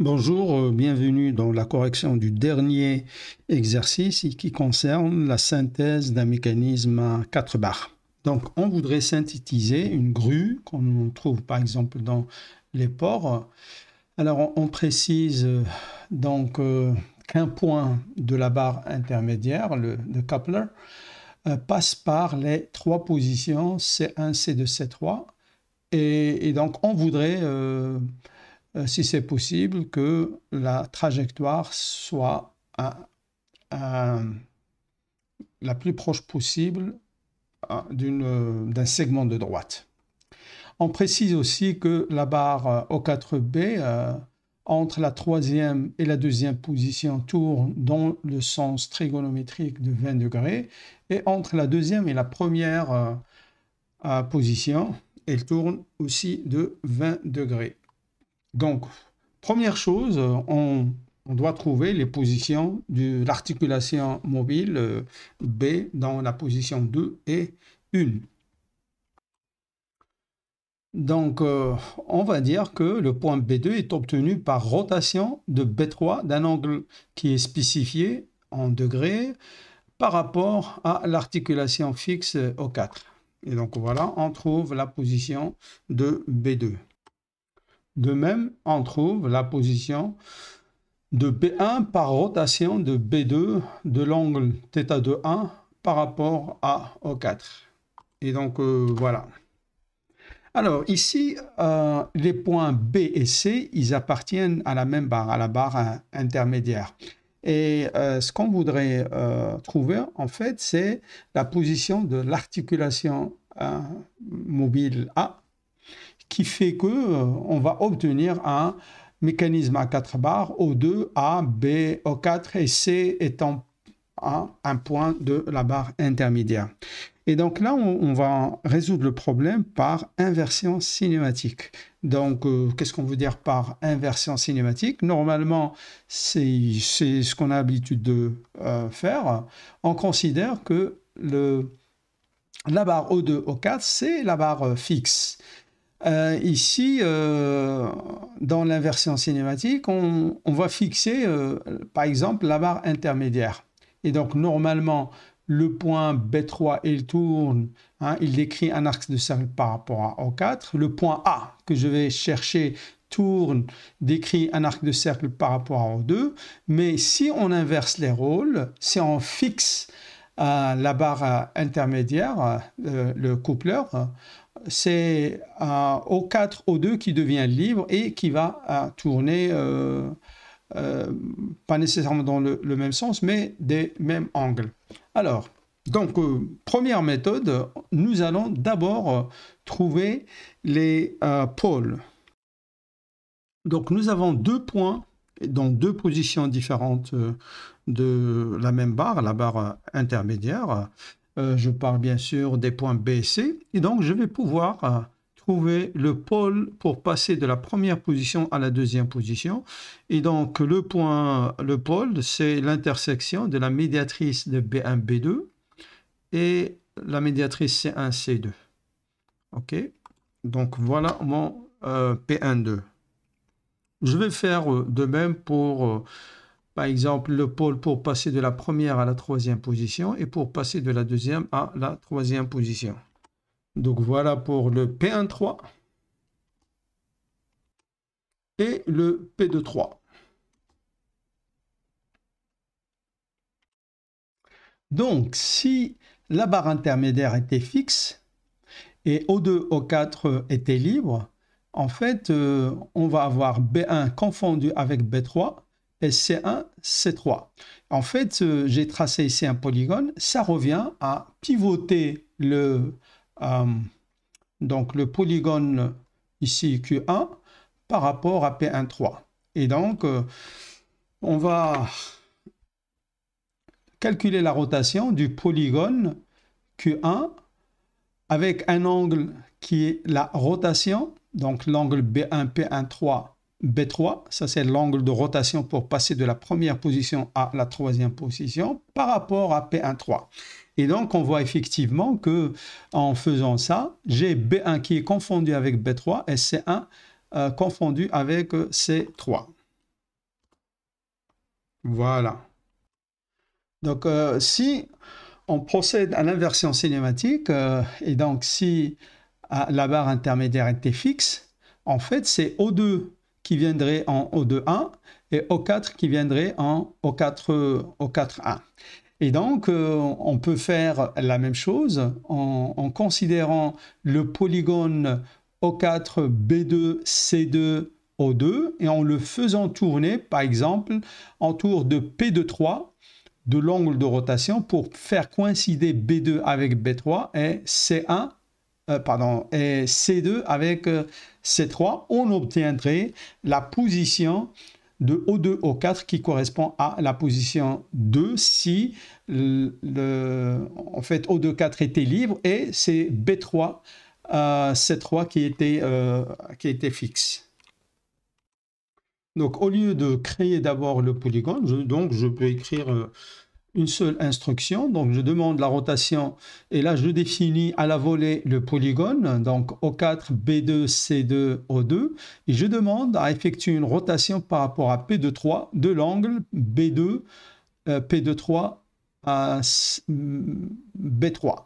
Bonjour, bienvenue dans la correction du dernier exercice qui concerne la synthèse d'un mécanisme à 4 barres. Donc, on voudrait synthétiser une grue qu'on trouve par exemple dans les ports. Alors, on précise donc qu'un point de la barre intermédiaire, le coupler, passe par les trois positions C1, C2, C3. Et donc, on voudrait si c'est possible, que la trajectoire soit la plus proche possible d'un segment de droite. On précise aussi que la barre O4B, entre la troisième et la deuxième position, tourne dans le sens trigonométrique de 20 degrés, et entre la deuxième et la première position, elle tourne aussi de 20 degrés. Donc, première chose, on doit trouver les positions de l'articulation mobile B dans la position 2 et 1. Donc, on va dire que le point B2 est obtenu par rotation de B3 d'un angle qui est spécifié en degrés par rapport à l'articulation fixe O4. Et donc, voilà, on trouve la position de B2. De même, on trouve la position de B1 par rotation de B2 de l'angle θ21 par rapport à O4. Et donc, voilà. Alors, ici, les points B et C, ils appartiennent à la même barre, à la barre intermédiaire. Et ce qu'on voudrait trouver, en fait, c'est la position de l'articulation mobile A, qui fait qu'on va obtenir un mécanisme à 4 barres, O2, A, B, O4 et C étant un point de la barre intermédiaire. Et donc là, on va résoudre le problème par inversion cinématique. Donc, qu'est-ce qu'on veut dire par inversion cinématique? Normalement, c'est ce qu'on a l'habitude de faire. On considère que la barre O2, O4, c'est la barre fixe. Ici, dans l'inversion cinématique, on va fixer, par exemple, la barre intermédiaire. Et donc, normalement, le point B3, il tourne, il décrit un arc de cercle par rapport à O4. Le point A, que je vais chercher, tourne, décrit un arc de cercle par rapport à O2. Mais si on inverse les rôles, si on fixe la barre intermédiaire, le coupler, c'est O4, O2 qui devient libre et qui va tourner, pas nécessairement dans le même sens, mais des mêmes angles. Alors, donc, première méthode, nous allons d'abord trouver les pôles. Donc, nous avons deux points dans deux positions différentes de la même barre, la barre intermédiaire. Je parle bien sûr des points B et C. Et donc, je vais pouvoir trouver le pôle pour passer de la première position à la deuxième position. Et donc, le pôle, c'est l'intersection de la médiatrice de B1, B2 et la médiatrice C1, C2. OK? Donc, voilà mon P1, 2. Je vais faire de même pour... par exemple, le pôle pour passer de la première à la troisième position et pour passer de la deuxième à la troisième position. Donc voilà pour le P1,3 et le P2,3. Donc si la barre intermédiaire était fixe et O2, O4 était libre, en fait, on va avoir B1 confondu avec B3 et C1, C3. En fait, j'ai tracé ici un polygone. Ça revient à pivoter donc le polygone ici Q1 par rapport à P1,3. Et donc, on va calculer la rotation du polygone Q1 avec un angle qui est la rotation, donc l'angle B1, P1,3, B3, ça c'est l'angle de rotation pour passer de la première position à la troisième position par rapport à P1,3. Et donc on voit effectivement que en faisant ça, j'ai B1 qui est confondu avec B3 et C1 confondu avec C3. Voilà. Donc, si on procède à l'inversion cinématique, et donc si la barre intermédiaire était fixe, en fait, c'est O2 qui viendrait en O2-1 et O4 qui viendrait en O4-1. Et donc, on peut faire la même chose en considérant le polygone O4, B2, C2, O2 et en le faisant tourner, par exemple, autour de P2-3 de l'angle de rotation pour faire coïncider B2 avec B3 et et C2 avec C3, on obtiendrait la position de O2, O4 qui correspond à la position 2 si en fait O2, 4 était libre et c'est B3, C3 qui était fixe. Donc au lieu de créer d'abord le polygone, je peux écrire une seule instruction, donc je demande la rotation et là je définis à la volée le polygone, donc O4, B2, C2, O2 et je demande à effectuer une rotation par rapport à P2-3 de l'angle B2, P2-3 à B3.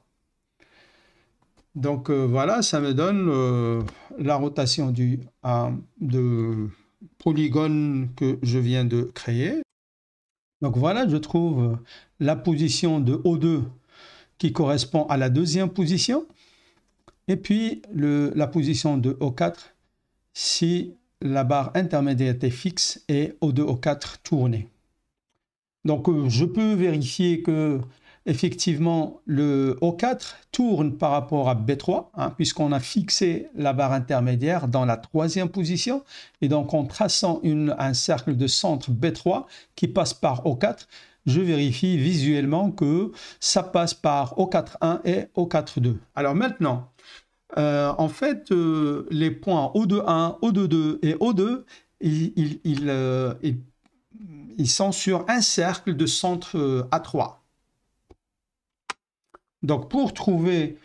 Donc voilà, ça me donne la rotation de polygone que je viens de créer. Donc voilà, je trouve la position de O2 qui correspond à la deuxième position et puis la position de O4 si la barre intermédiaire est fixe et O2, O4 tourné. Donc je peux vérifier que effectivement le O4 tourne par rapport à B3 puisqu'on a fixé la barre intermédiaire dans la troisième position et donc en traçant un cercle de centre B3 qui passe par O4, je vérifie visuellement que ça passe par O4-1 et O4-2. Alors maintenant, en fait, les points O2-1, O2-2 et O2, ils sont sur un cercle de centre A3. Donc, pour trouver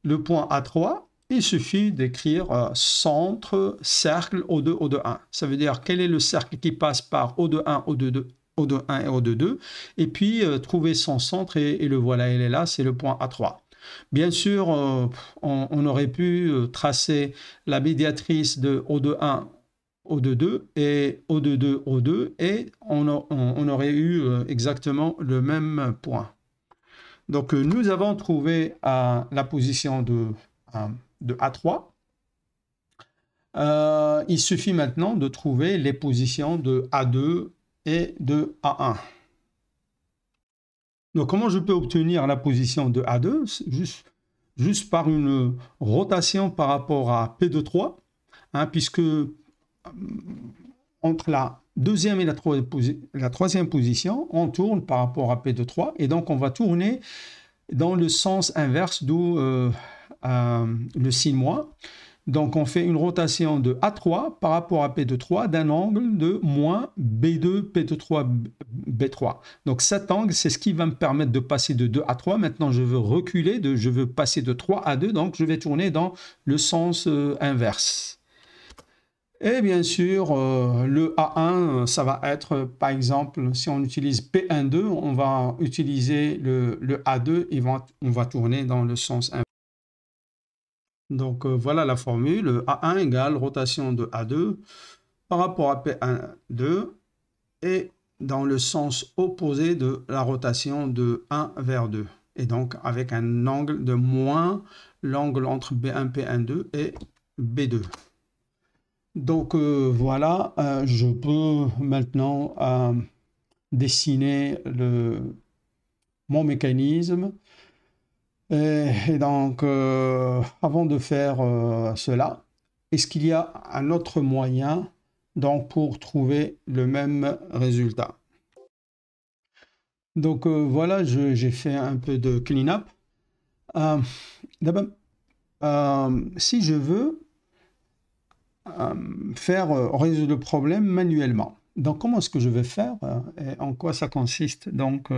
le point A3, il suffit d'écrire centre, cercle, O2, O2-1. Ça veut dire quel est le cercle qui passe par O2-1, O2-2, O2-1 et O2-2. Et puis, trouver son centre et le voilà, il est là, c'est le point A3. Bien sûr, on aurait pu tracer la médiatrice de O2-1, O2-2 et O2-2, O2 et on aurait eu exactement le même point. Donc nous avons trouvé la position de A3. Il suffit maintenant de trouver les positions de A2 et de A1. Donc comment je peux obtenir la position de A2? Juste par une rotation par rapport à P2-3, puisque entre la deuxième et la troisième position, on tourne par rapport à P2-3 et donc on va tourner dans le sens inverse, d'où le signe moins. Donc on fait une rotation de A3 par rapport à P2-3 d'un angle de moins B2, P2-3, B3. Donc cet angle, c'est ce qui va me permettre de passer de 2 à 3. Maintenant, je veux reculer, je veux passer de 3 à 2, donc je vais tourner dans le sens inverse. Et bien sûr, le A1, ça va être, par exemple, si on utilise P1,2, on va utiliser le A2 et on va tourner dans le sens inverse. Donc voilà la formule, A1 égale rotation de A2 par rapport à P1,2 et dans le sens opposé de la rotation de 1 vers 2. Et donc avec un angle de moins l'angle entre B1, P1,2 et B2. Donc voilà, je peux maintenant dessiner mon mécanisme. Et donc, avant de faire cela, est-ce qu'il y a un autre moyen donc, pour trouver le même résultat? Donc voilà, j'ai fait un peu de clean-up. D'abord, si je veux résoudre le problème manuellement. Donc, comment est-ce que je vais faire et en quoi ça consiste donc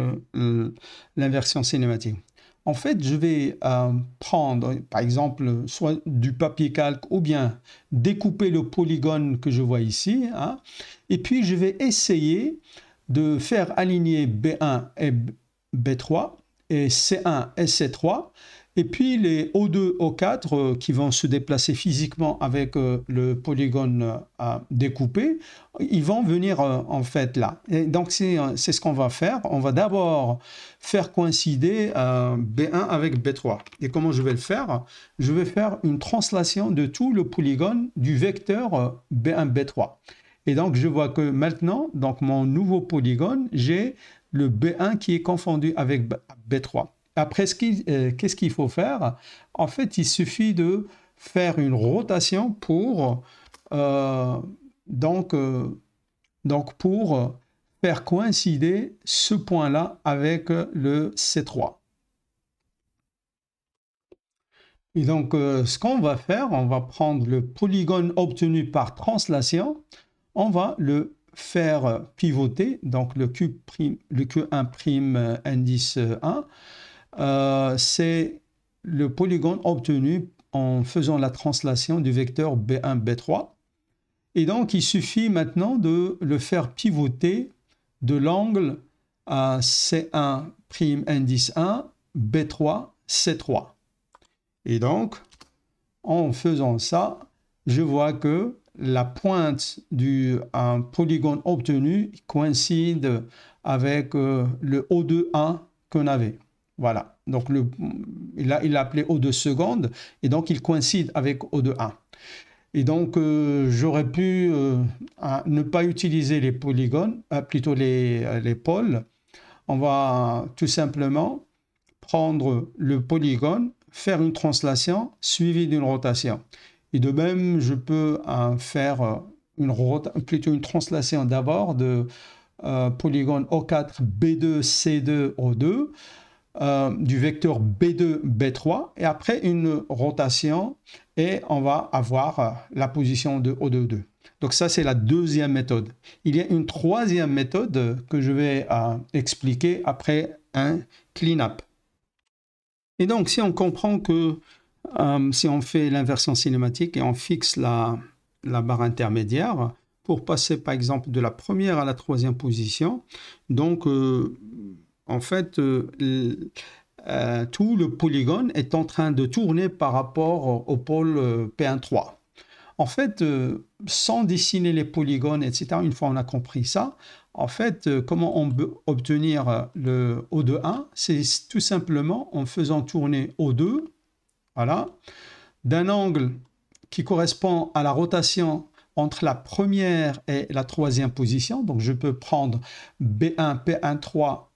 l'inversion cinématique? En fait, je vais prendre, par exemple, soit du papier calque ou bien découper le polygone que je vois ici, et puis je vais essayer de faire aligner B1 et B3 et C1 et C3, et puis les O2, O4 qui vont se déplacer physiquement avec le polygone découpé, ils vont venir en fait là. Et donc c'est ce qu'on va faire. On va d'abord faire coïncider B1 avec B3. Et comment je vais le faire? Je vais faire une translation de tout le polygone du vecteur B1, B3. Et donc je vois que maintenant, donc mon nouveau polygone, j'ai le B1 qui est confondu avec B3. Après, qu'est-ce qu'il faut faire? En fait, il suffit de faire une rotation pour, pour faire coïncider ce point-là avec le C3. Et donc, ce qu'on va faire, on va prendre le polygone obtenu par translation, on va le faire pivoter, donc le Q1' indice 1, c'est le polygone obtenu en faisant la translation du vecteur B1, B3. Et donc, il suffit maintenant de le faire pivoter de l'angle à C1' indice 1, B3, C3. Et donc, en faisant ça, je vois que la pointe du polygone obtenu coïncide avec le O2'1 qu'on avait. Voilà, donc il a appelé O2 seconde, et donc il coïncide avec O2'1. Et donc, j'aurais pu ne pas utiliser les polygones, plutôt les pôles. On va tout simplement prendre le polygone, faire une translation suivie d'une rotation. Et de même, je peux faire une translation d'abord de polygone O4, B2, C2, O2, du vecteur B2, B3, et après une rotation, et on va avoir la position de O2, O2. Donc ça, c'est la deuxième méthode. Il y a une troisième méthode que je vais expliquer après un clean-up. Et donc, si on comprend que si on fait l'inversion cinématique et on fixe la barre intermédiaire pour passer par exemple de la première à la troisième position, donc en fait tout le polygone est en train de tourner par rapport au pôle P1,3. En fait, sans dessiner les polygones, etc., une fois on a compris ça, en fait, comment on peut obtenir le O2'1? C'est tout simplement en faisant tourner O2, voilà, d'un angle qui correspond à la rotation entre la première et la troisième position. Donc, je peux prendre B1, P1,3,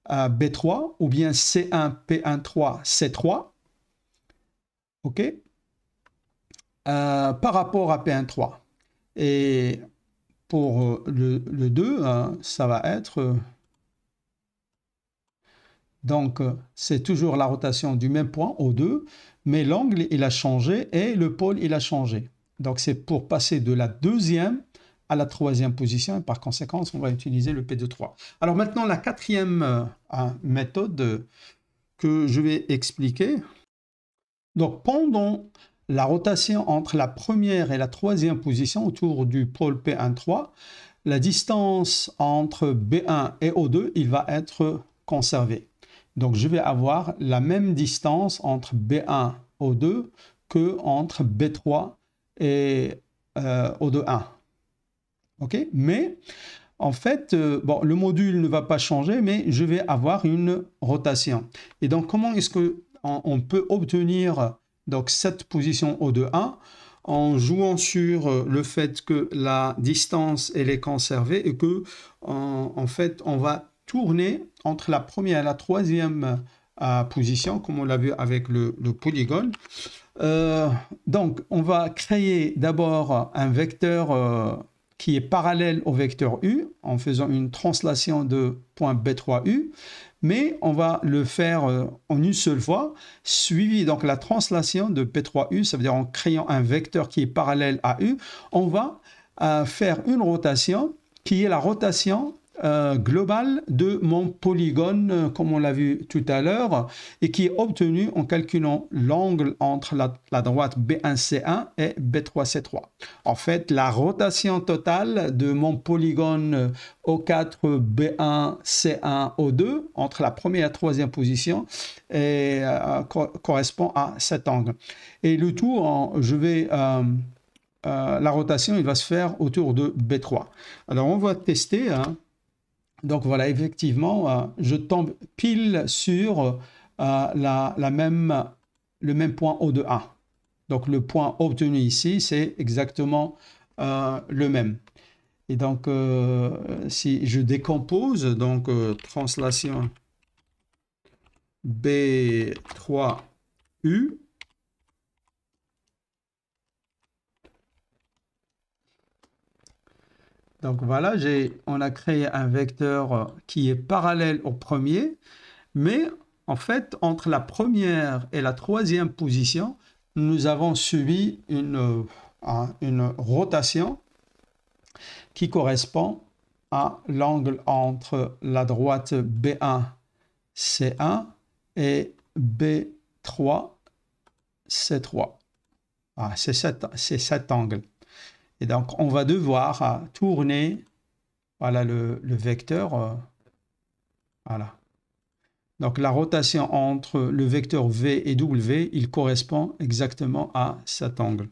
B3, ou bien C1, P1,3, C3. OK? Par rapport à P1,3. Et pour le 2, ça va être... donc, c'est toujours la rotation du même point, O2, mais l'angle, il a changé et le pôle, il a changé. Donc, c'est pour passer de la deuxième à la troisième position. Et par conséquent, on va utiliser le P2,3. Alors maintenant, la quatrième méthode que je vais expliquer. Donc, pendant la rotation entre la première et la troisième position autour du pôle P1,3, la distance entre B1 et O2, il va être conservé. Donc, je vais avoir la même distance entre B1 et O2 que entre B3 et O2'1. OK? Mais, en fait, bon, le module ne va pas changer, mais je vais avoir une rotation. Et donc, comment est-ce qu'on peut obtenir donc, cette position O2'1 en jouant sur le fait que la distance, elle est conservée et que, en fait, on va tourner entre la première et la troisième position, comme on l'a vu avec le polygone. Donc, on va créer d'abord un vecteur qui est parallèle au vecteur U en faisant une translation de point B3U, mais on va le faire en une seule fois, suivi donc la translation de P3U, ça veut dire en créant un vecteur qui est parallèle à U, on va faire une rotation qui est la rotation global de mon polygone, comme on l'a vu tout à l'heure, et qui est obtenu en calculant l'angle entre la droite B1C1 et B3C3. En fait, la rotation totale de mon polygone O4 B1C1 O2 entre la première et la troisième position correspond à cet angle. Et le tout, la rotation, il va se faire autour de B3. Alors, on va tester. Hein. Donc, voilà, effectivement, je tombe pile sur le même point O de 1. Donc, le point obtenu ici, c'est exactement le même. Et donc, si je décompose, donc, translation B3U, donc voilà, on a créé un vecteur qui est parallèle au premier, mais en fait, entre la première et la troisième position, nous avons subi une rotation qui correspond à l'angle entre la droite B1, C1 et B3, C3. Ah, c'est cet angle. Et donc, on va devoir tourner voilà, le vecteur. Voilà. Donc, la rotation entre le vecteur V et W, il correspond exactement à cet angle.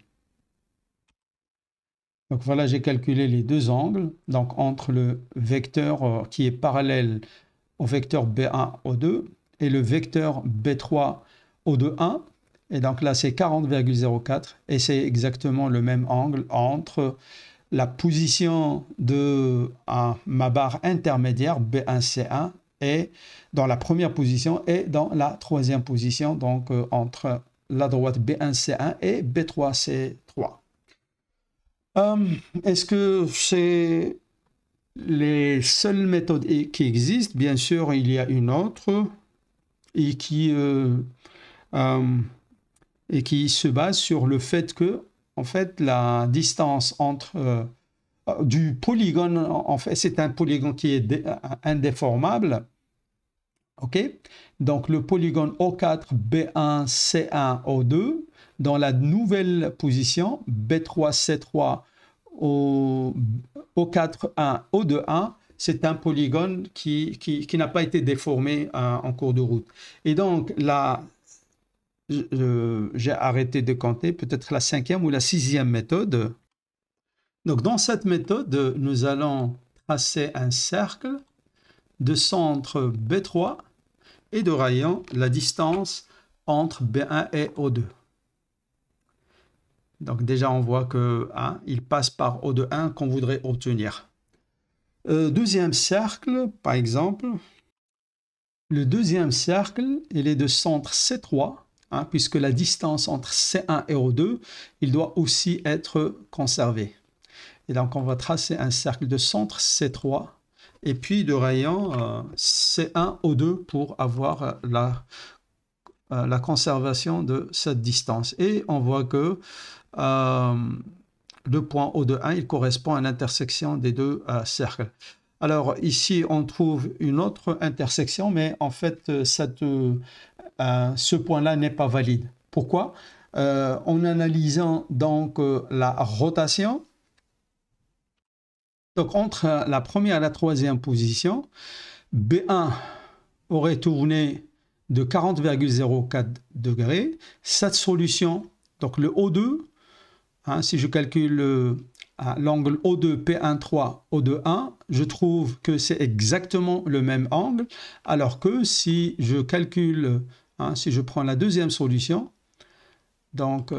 Donc, voilà, j'ai calculé les deux angles. Donc, entre le vecteur qui est parallèle au vecteur B1, O2 et le vecteur B3, O2, 1. Et donc là, c'est 40,04 et c'est exactement le même angle entre la position de ma barre intermédiaire B1C1 et dans la première position et dans la troisième position, donc entre la droite B1C1 et B3C3. Est-ce que c'est les seules méthodes qui existent? Bien sûr, il y a une autre et qui se base sur le fait que, en fait, la distance entre du polygone, en fait, c'est un polygone qui est indéformable. OK? Donc, le polygone O4, B1, C1, O2, dans la nouvelle position, B3, C3, O4, 1, O2, 1, c'est un polygone qui n'a pas été déformé en cours de route. Et donc, là, j'ai arrêté de compter, peut-être la cinquième ou la sixième méthode. Donc, dans cette méthode, nous allons tracer un cercle de centre B3 et de rayon la distance entre B1 et O2. Donc, déjà, on voit que il passe par O2, 1 qu'on voudrait obtenir. Deuxième cercle, par exemple, le deuxième cercle, il est de centre C3. Puisque la distance entre C1 et O2, il doit aussi être conservé. Et donc, on va tracer un cercle de centre C3 et puis de rayon C1, O2 pour avoir la conservation de cette distance. Et on voit que le point O2, 1, il correspond à l'intersection des deux cercles. Alors, ici, on trouve une autre intersection, mais en fait, ce point-là n'est pas valide. Pourquoi? En analysant donc la rotation, donc entre la première et la troisième position, B1 aurait tourné de 40,04 degrés. Cette solution, donc le O2, si je calcule l'angle O2, P1,3, O2, 1, je trouve que c'est exactement le même angle, alors que si je calcule, si je prends la deuxième solution, donc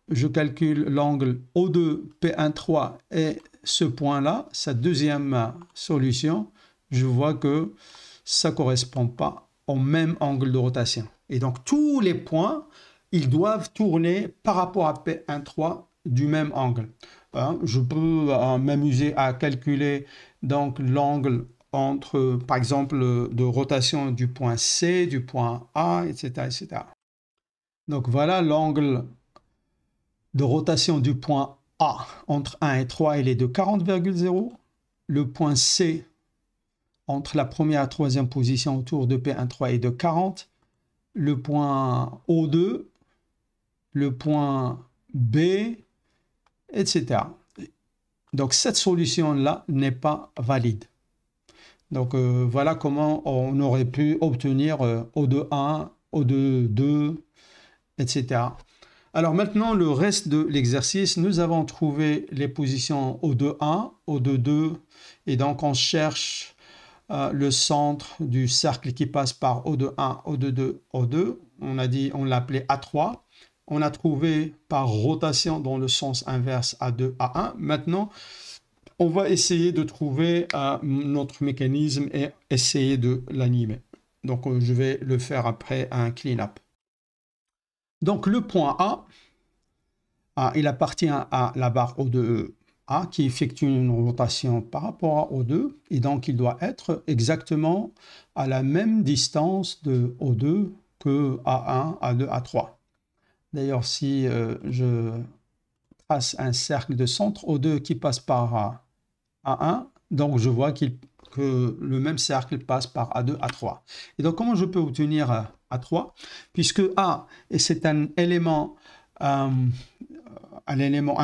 je calcule l'angle O2, P1,3 et ce point-là, cette deuxième solution, je vois que ça ne correspond pas au même angle de rotation. Et donc tous les points, ils doivent tourner par rapport à P1,3 du même angle. Je peux m'amuser à calculer donc l'angle entre, par exemple, de rotation du point C, du point A, etc., etc. Donc voilà l'angle de rotation du point A entre 1 et 3, il est de 40,0. Le point C entre la première et la troisième position autour de P13 est de 40, le point O2, le point B, etc. Donc cette solution-là n'est pas valide. Donc voilà comment on aurait pu obtenir O2-1, O2-2, etc. Alors maintenant, le reste de l'exercice, nous avons trouvé les positions O2-1, O2-2, et donc on cherche le centre du cercle qui passe par O2-1, O2-2, O2. On l'a appelé A3. On a trouvé par rotation dans le sens inverse A2, A1. Maintenant, on va essayer de trouver notre mécanisme et essayer de l'animer. Donc, je vais le faire après un clean-up. Donc, le point A, il appartient à la barre O2A qui effectue une rotation par rapport à O2. Et donc, il doit être exactement à la même distance de O2 que A1, A2, A3. D'ailleurs, si je trace un cercle de centre O2 qui passe par A1, donc je vois que le même cercle passe par A2, A3. Et donc, comment je peux obtenir A3? Puisque A, c'est un élément, un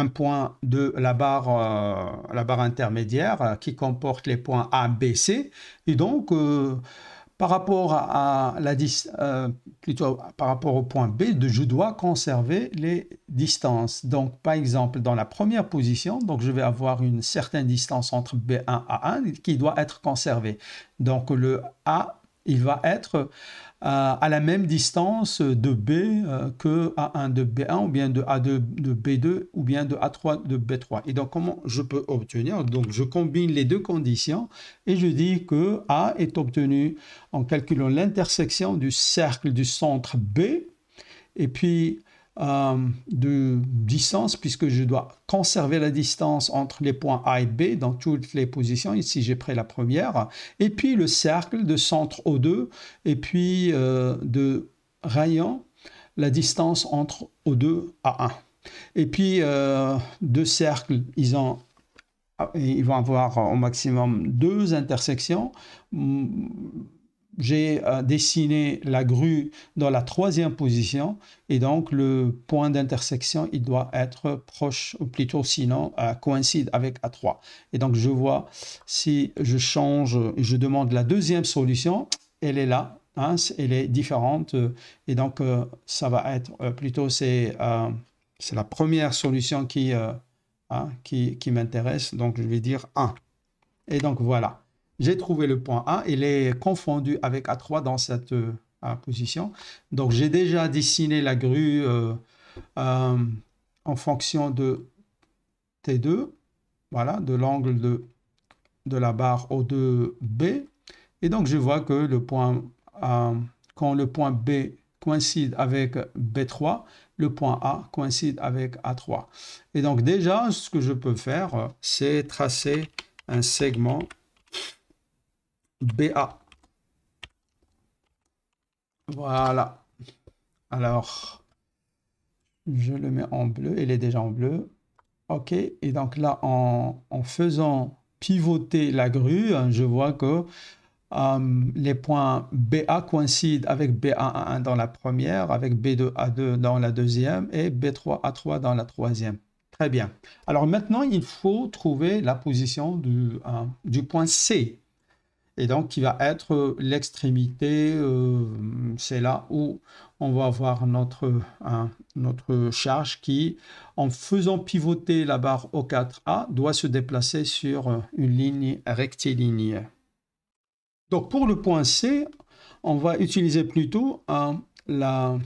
point de la barre intermédiaire qui comporte les points A, B, C. Et donc, par rapport par rapport au point B, je dois conserver les distances. Donc, par exemple, dans la première position, donc je vais avoir une certaine distance entre B1 et A1 qui doit être conservée. Donc, le A, il va être à la même distance de B que A1 de B1 ou bien de A2 de B2 ou bien de A3 de B3. Et donc, comment je peux obtenir? Donc, je combine les deux conditions et je dis que A est obtenu en calculant l'intersection du cercle du centre B et puis de distance, puisque je dois conserver la distance entre les points A et B dans toutes les positions. Ici, j'ai pris la première. Et puis le cercle de centre O2 et puis de rayon, la distance entre O2 et A1. Et puis deux cercles, ils vont avoir au maximum deux intersections. J'ai dessiné la grue dans la troisième position et donc le point d'intersection, il doit être proche ou plutôt sinon coïncide avec A3. Et donc je vois si je change, je demande la deuxième solution, elle est là, hein, elle est différente et donc ça va être plutôt c'est la première solution qui m'intéresse, donc je vais dire 1. Et donc voilà. J'ai trouvé le point A, il est confondu avec A3 dans cette position. Donc, j'ai déjà dessiné la grue en fonction de T2, voilà, de l'angle de la barre O2B. Et donc, je vois que le point, quand le point B coïncide avec B3, le point A coïncide avec A3. Et donc, déjà, ce que je peux faire, c'est tracer un segment BA. Voilà. Alors, je le mets en bleu. Il est déjà en bleu. OK. Et donc là, en faisant pivoter la grue, je vois que les points BA coïncident avec BA1 dans la première, avec B2A2 dans la deuxième et B3A3 dans la troisième. Très bien. Alors maintenant, il faut trouver la position du point C. Et donc, qui va être l'extrémité, c'est là où on va avoir notre charge qui, en faisant pivoter la barre O4A, doit se déplacer sur une ligne rectiligne. Donc, pour le point C, on va utiliser plutôt la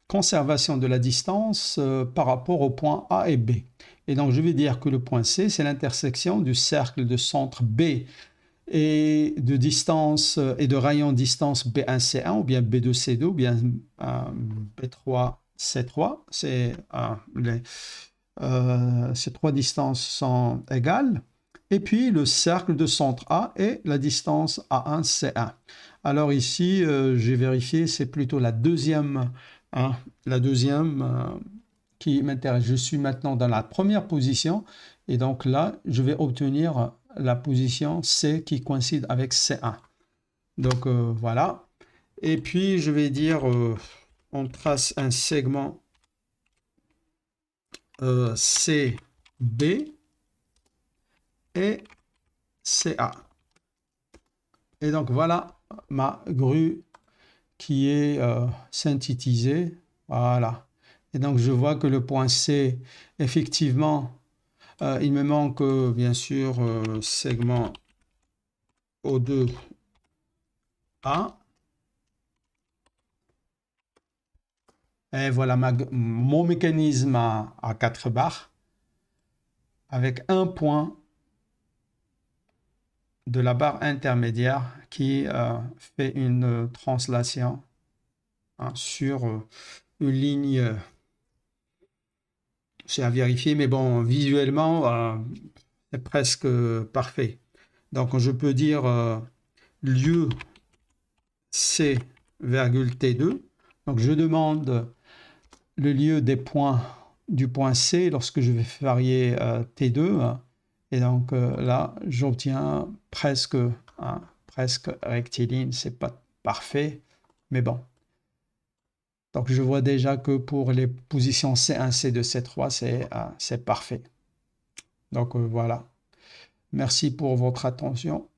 conservation de la distance par rapport au point A et B. Et donc, je vais dire que le point C, c'est l'intersection du cercle de centre B et de distance et de rayon distance B1C1 ou bien B2C2 ou bien B3C3. Ces trois distances sont égales. Et puis le cercle de centre A et la distance A1C1. Alors ici, j'ai vérifié, c'est plutôt la deuxième qui m'intéresse. Je suis maintenant dans la première position et donc là, je vais obtenir la position C qui coïncide avec C1. Donc voilà. Et puis je vais dire, on trace un segment CB et CA. Et donc voilà ma grue qui est synthétisée. Voilà. Et donc je vois que le point C, effectivement, il me manque bien sûr segment O2A. Et voilà mon mécanisme à 4 barres avec un point de la barre intermédiaire qui fait une translation sur une ligne. C'est à vérifier, mais bon, visuellement, c'est presque parfait. Donc, je peux dire lieu C, T2. Donc, je demande le lieu des points du point C lorsque je vais varier T2. Et donc là, j'obtiens presque rectiligne. C'est pas parfait, mais bon. Donc, je vois déjà que pour les positions C1, C2, C3, c'est parfait. Donc, voilà. Merci pour votre attention.